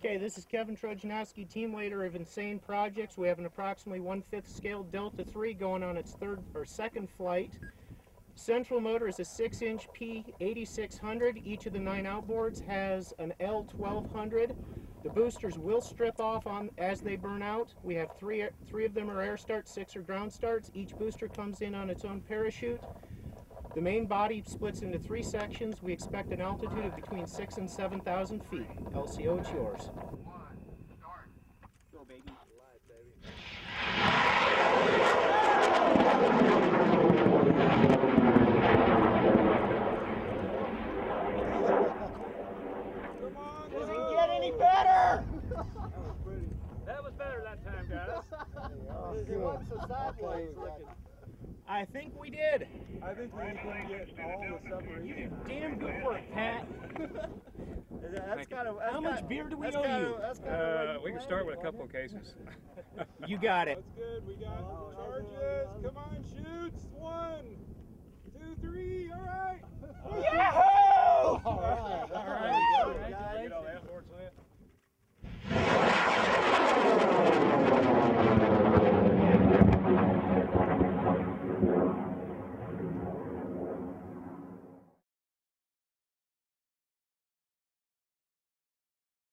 Okay, this is Kevin Trojanowski, team leader of Insane Projects. We have an approximately 1/5 scale Delta III going on its second flight. Central motor is a 6-inch P8600. Each of the 9 outboards has an L1200. The boosters will strip off as they burn out. We have three of them are air starts, 6 are ground starts. Each booster comes in on its own parachute. The main body splits into 3 sections. We expect an altitude of between 6,000 and 7,000 feet. LCO, it's yours. Start. Go, baby. Live, baby. Come on, does it get any better? That was better that time, guys. It wasn't so sideways looking. I think we did. I think we can get all the separation. You did damn good work, Pat. That's kind of. How much beer do we owe you? We can start with a couple of cases. You got it. That's good. We got charges. Come on, shoot.